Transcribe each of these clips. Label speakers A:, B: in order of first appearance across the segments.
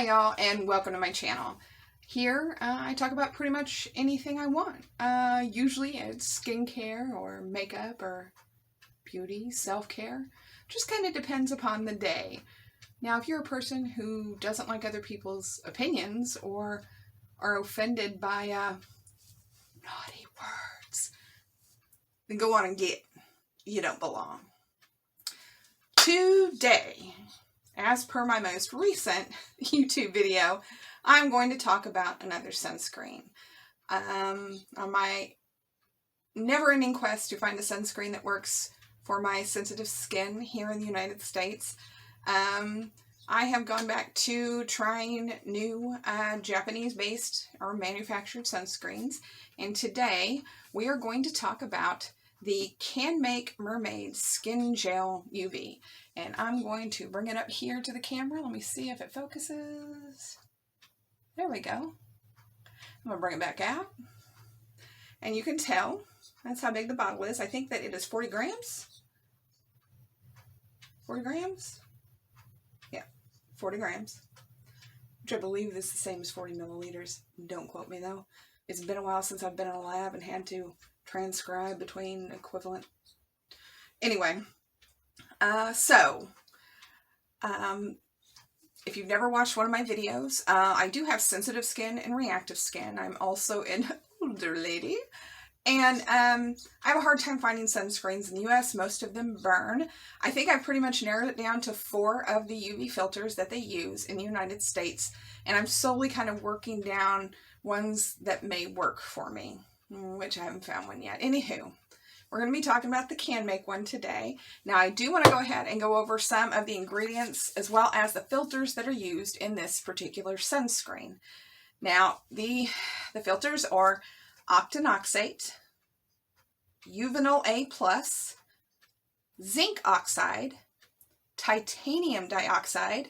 A: y'all, and welcome to my channel. Here, I talk about pretty much anything I want. Usually it's skincare or makeup or beauty, self-care. Just kind of depends upon the day. Now, if you're a person who doesn't like other people's opinions or are offended by naughty words, then go on and get. You don't belong. Today, as per my most recent YouTube video, I'm going to talk about another sunscreen. On my never-ending quest to find a sunscreen that works for my sensitive skin here in the United States, I have gone back to trying new Japanese-based or manufactured sunscreens, and today we are going to talk about the CANMAKE Mermaid Skin Gel UV. And I'm going to bring it up here to the camera. Let me see if it focuses. There we go. I'm going to bring it back out. And you can tell that's how big the bottle is. I think that it is 40 grams. 40 grams? Yeah, 40 grams. Which I believe is the same as 40 milliliters. Don't quote me though. It's been a while since I've been in a lab and had to transcribe between equivalent. Anyway, if you've never watched one of my videos, I do have sensitive skin and reactive skin. I'm also an older lady, and I have a hard time finding sunscreens in the US. Most of them burn. I think I've pretty much narrowed it down to 4 of the UV filters that they use in the United States, and I'm slowly kind of working down ones that may work for me, which I haven't found one yet. Anywho, we're going to be talking about the CANMAKE one today. Now, I do want to go ahead and go over some of the ingredients as well as the filters that are used in this particular sunscreen. Now, the filters are octinoxate, uvinol A+, zinc oxide, titanium dioxide,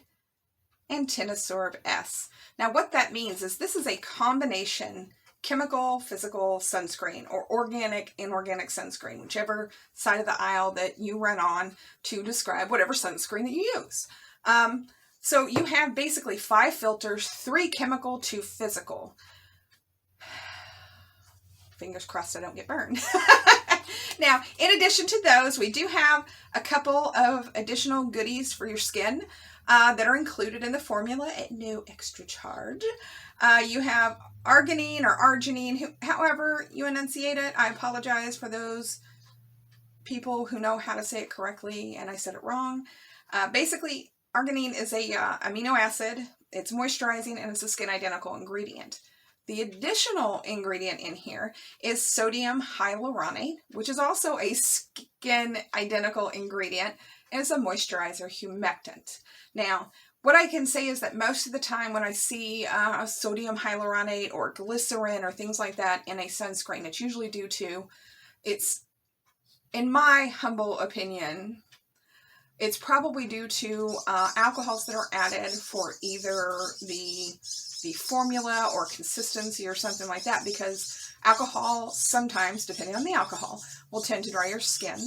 A: and tinosorb S. Now, what that means is this is a combination chemical, physical sunscreen, or organic, inorganic sunscreen, whichever side of the aisle that you run on to describe whatever sunscreen that you use. So you have basically 5 filters, 3 chemical, 2 physical. Fingers crossed I don't get burned. Now, in addition to those, we do have a couple of additional goodies for your skin that are included in the formula at no extra charge. You have arginine or arginine, however you enunciate it. I apologize for those people who know how to say it correctly and I said it wrong. Basically, arginine is a amino acid. It's moisturizing and it's a skin identical ingredient. The additional ingredient in here is sodium hyaluronate, which is also a skin identical ingredient, and it's a moisturizer humectant. Now, what I can say is that most of the time when I see sodium hyaluronate or glycerin or things like that in a sunscreen, it's usually due to, in my humble opinion, it's probably due to alcohols that are added for either the formula or consistency or something like that, because alcohol sometimes, depending on the alcohol, will tend to dry your skin.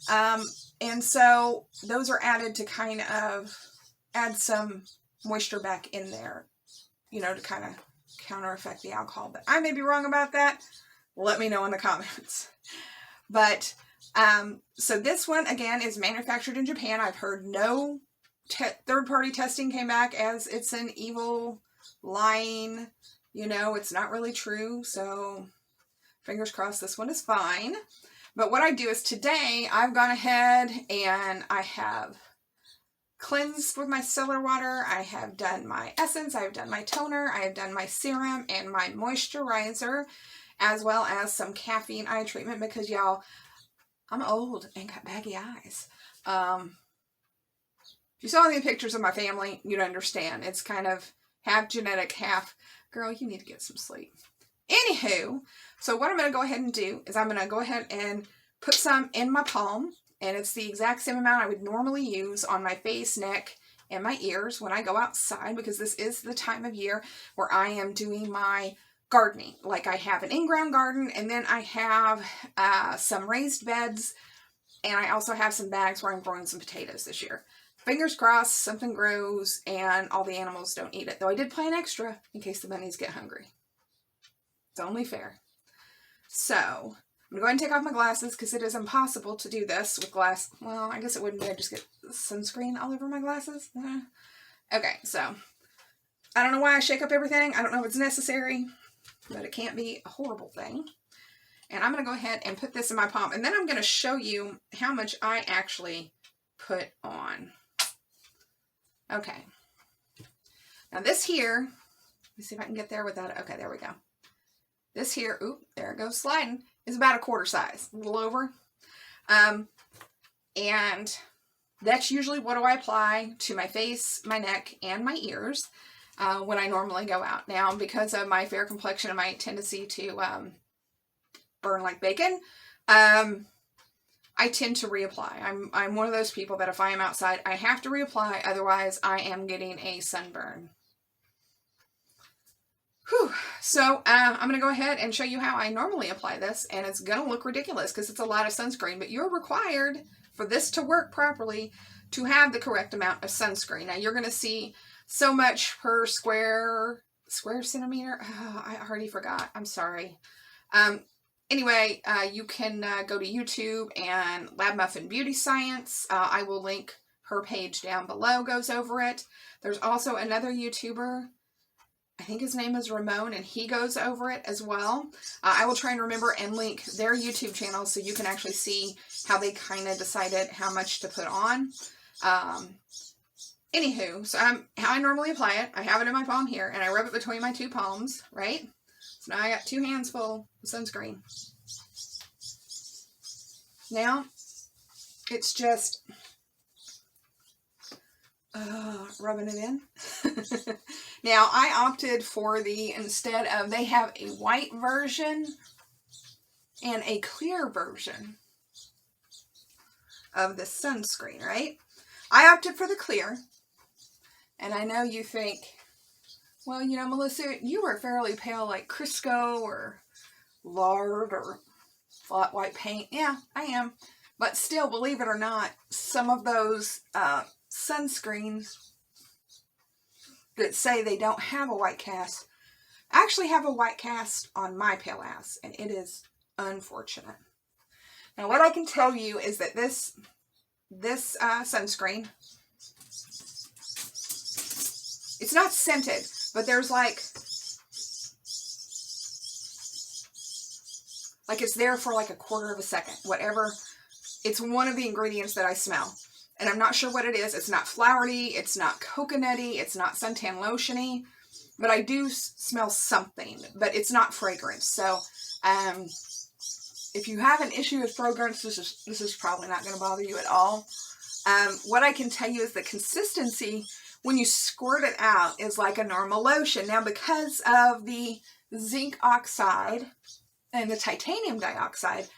A: And so those are added to kind of add some moisture back in there, you know, to kind of counter effect the alcohol. But I may be wrong about that. Let me know in the comments. But so this one, again, is manufactured in Japan. I've heard no third-party testing came back as it's an evil, lying, you know, it's not really true. So fingers crossed this one is fine. But what I do is today I've gone ahead and I have cleansed with my solar water. I have done my essence, I have done my toner, I have done my serum and my moisturizer, as well as some caffeine eye treatment, because y'all, I'm old and got baggy eyes. If you saw any pictures of my family, you'd understand. It's kind of half genetic, half, girl, you need to get some sleep. Anywho, so what I'm going to go ahead and do is I'm going to go ahead and put some in my palm. And it's the exact same amount I would normally use on my face, neck, and my ears when I go outside, because this is the time of year where I am doing my gardening. Like, I have an in-ground garden, and then I have some raised beds And I also have some bags where I'm growing some potatoes this year. Fingers crossed something grows and all the animals don't eat it. Though I did plan extra in case the bunnies get hungry. It's only fair. So, I'm going to go ahead and take off my glasses because it is impossible to do this with glass. Well, I guess it wouldn't be. I'd just get sunscreen all over my glasses. Okay, so, I don't know why I shake up everything. I don't know if it's necessary, but it can't be a horrible thing. And I'm going to go ahead and put this in my palm. And then I'm going to show you how much I actually put on. Okay. Now this here, let me see if I can get there without it. Okay, there we go. This here, oop, there it goes sliding, is about a quarter size, a little over. And that's usually what do I apply to my face, my neck, and my ears when I normally go out. Now, because of my fair complexion and my tendency to burn like bacon, I tend to reapply. I'm one of those people that if I am outside, I have to reapply, otherwise I am getting a sunburn. Whew. So I'm going to go ahead and show you how I normally apply this, and it's going to look ridiculous because it's a lot of sunscreen, but you're required for this to work properly to have the correct amount of sunscreen. Now you're going to see so much per square centimeter. Oh, I already forgot. I'm sorry. Anyway, you can go to YouTube and Lab Muffin Beauty Science. I will link her page down below, goes over it. There's also another YouTuber, I think his name is Ramon, and he goes over it as well. I will try and remember and link their YouTube channel so you can actually see how they kind of decided how much to put on. Anywho, so how I normally apply it, I have it in my palm here, and I rub it between my two palms, right? So now I got 2 hands full of sunscreen. Now, it's just rubbing it in. Now, I opted for instead of, they have a white version and a clear version of the sunscreen, right? I opted for the clear, and I know you think, well, you know, Melissa, you are fairly pale like Crisco or lard or flat white paint. Yeah, I am. But still, believe it or not, some of those sunscreens that say they don't have a white cast actually have a white cast on my pale ass, and it is unfortunate. Now, what I can tell you is that this sunscreen, it's not scented, but there's like it's there for like a quarter of a second, whatever. It's one of the ingredients that I smell. And I'm not sure what it is. It's not flowery. It's not coconutty. It's not suntan lotiony. But I do smell something. But it's not fragrance. So, if you have an issue with fragrance, this is probably not going to bother you at all. What I can tell you is the consistency when you squirt it out is like a normal lotion. Now, because of the zinc oxide and the titanium dioxide,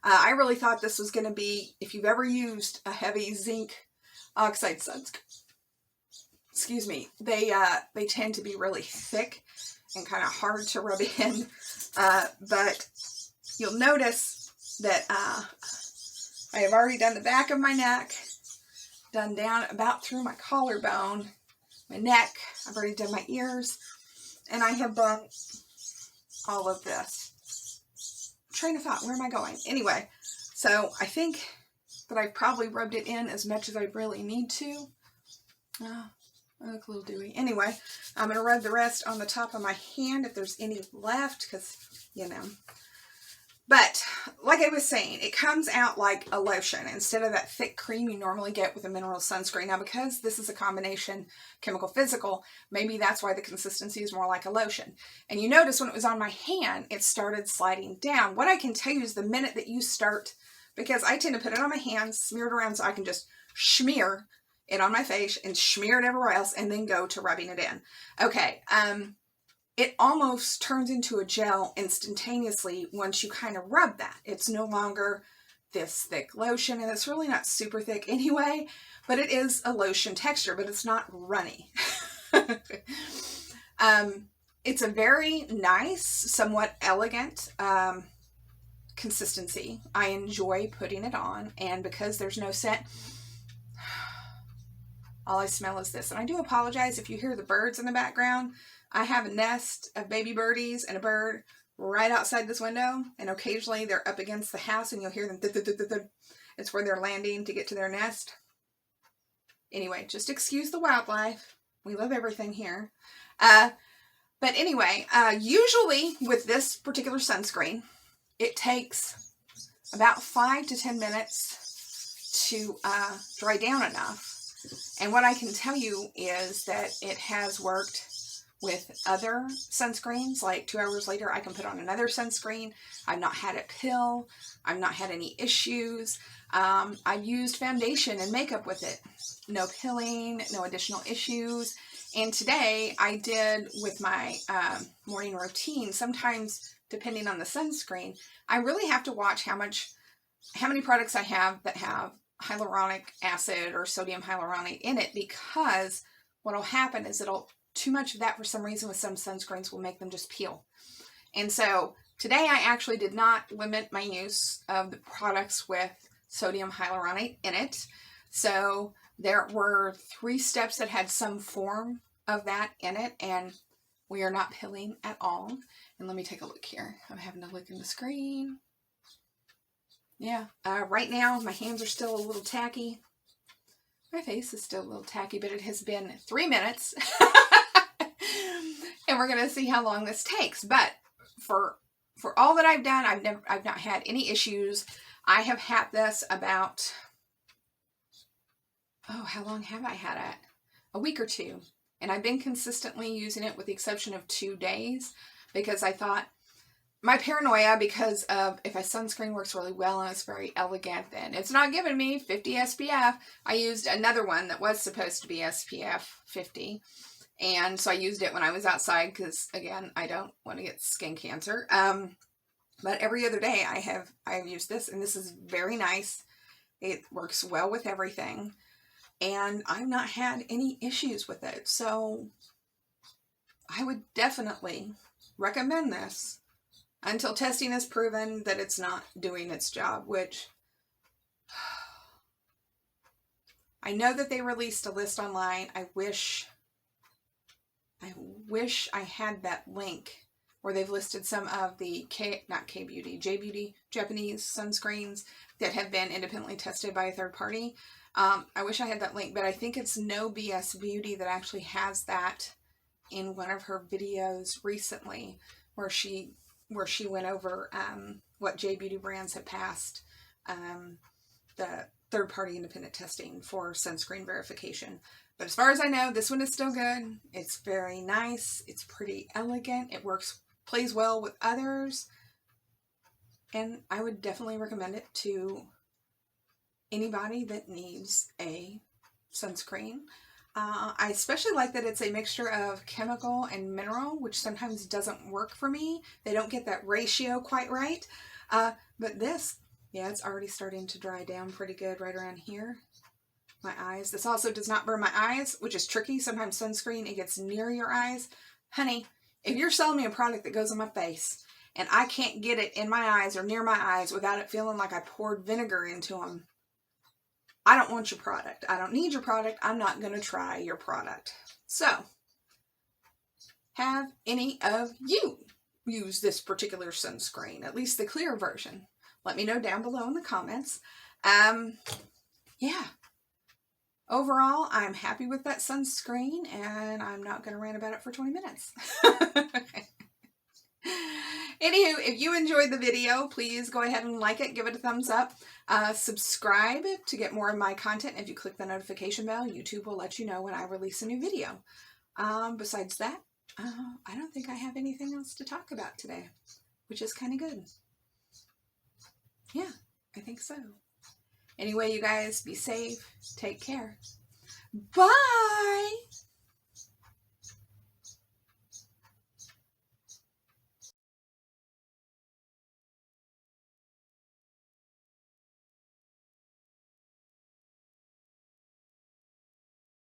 A: I really thought this was going to be, if you've ever used a heavy zinc oxide sunscreen, excuse me, they tend to be really thick and kind of hard to rub in. But you'll notice that I have already done the back of my neck, done down about through my collarbone, my neck. I've already done my ears, and I have done all of this. Train of thought, where am I going? Anyway, so I think that I've probably rubbed it in as much as I really need to. I look a little dewy. Anyway, I'm going to rub the rest on the top of my hand if there's any left, because, you know. But, like I was saying, it comes out like a lotion instead of that thick cream you normally get with a mineral sunscreen. Now, because this is a combination chemical-physical, maybe that's why the consistency is more like a lotion. And you notice when it was on my hand, it started sliding down. What I can tell you is the minute that you start, because I tend to put it on my hands, smear it around so I can just smear it on my face and smear it everywhere else and then go to rubbing it in. Okay, it almost turns into a gel instantaneously once you kind of rub that. It's no longer this thick lotion, and it's really not super thick anyway, but it is a lotion texture, but it's not runny. It's a very nice, somewhat elegant consistency. I enjoy putting it on, and because there's no scent, all I smell is this. And I do apologize if you hear the birds in the background. I have a nest of baby birdies and a bird right outside this window, and occasionally they're up against the house and you'll hear them. It's where they're landing to get to their nest. Anyway, just excuse the wildlife. We love everything here. But anyway, usually with this particular sunscreen, it takes about 5 to 10 minutes to dry down enough. And what I can tell you is that it has worked with other sunscreens. Like 2 hours later, I can put on another sunscreen. I've not had it pill. I've not had any issues. I've used foundation and makeup with it. No pilling, no additional issues. And today I did with my morning routine. Sometimes, depending on the sunscreen, I really have to watch how many products I have that have hyaluronic acid or sodium hyaluronic in it, because what will happen is too much of that for some reason with some sunscreens will make them just peel. And so today I actually did not limit my use of the products with sodium hyaluronic in it. So there were 3 steps that had some form of that in it, and we are not pilling at all. And let me take a look here. I'm having to look in the screen. Yeah, right now my hands are still a little tacky. My face is still a little tacky, but it has been 3 minutes. And we're going to see how long this takes. But for all that I've done, I've not had any issues. I have had this about, how long have I had it? A week or 2. And I've been consistently using it with the exception of 2 days, because I thought, my paranoia, because of if a sunscreen works really well and it's very elegant, then it's not giving me 50 SPF. I used another one that was supposed to be SPF 50. And so I used it when I was outside because, again, I don't want to get skin cancer. But every other day I've used this, and this is very nice. It works well with everything. And I've not had any issues with it. So I would definitely recommend this until testing has proven that it's not doing its job, which I know that they released a list online. I wish I had that link where they've listed some of the J-Beauty Japanese sunscreens that have been independently tested by a third party. I wish I had that link, but I think it's No BS Beauty that actually has that in one of her videos recently, where she went over what J-Beauty brands have passed the third-party independent testing for sunscreen verification. But as far as I know, this one is still good. It's very nice. It's pretty elegant. It plays well with others. And I would definitely recommend it to anybody that needs a sunscreen. I especially like that it's a mixture of chemical and mineral, which sometimes doesn't work for me. They don't get that ratio quite right. But this, yeah, it's already starting to dry down pretty good right around here. My eyes. This also does not burn my eyes, which is tricky. Sometimes sunscreen, it gets near your eyes. Honey, if you're selling me a product that goes on my face and I can't get it in my eyes or near my eyes without it feeling like I poured vinegar into them, I don't want your product. I don't need your product. I'm not going to try your product. So, have any of you used this particular sunscreen? At least the clear version. Let me know down below in the comments. Yeah. Overall, I'm happy with that sunscreen, and I'm not going to rant about it for 20 minutes. Anywho, if you enjoyed the video, please go ahead and like it, give it a thumbs up, subscribe to get more of my content. If you click the notification bell, YouTube will let you know when I release a new video. Besides that, I don't think I have anything else to talk about today, which is kind of good. Yeah, I think so. Anyway, you guys, be safe. Take care. Bye!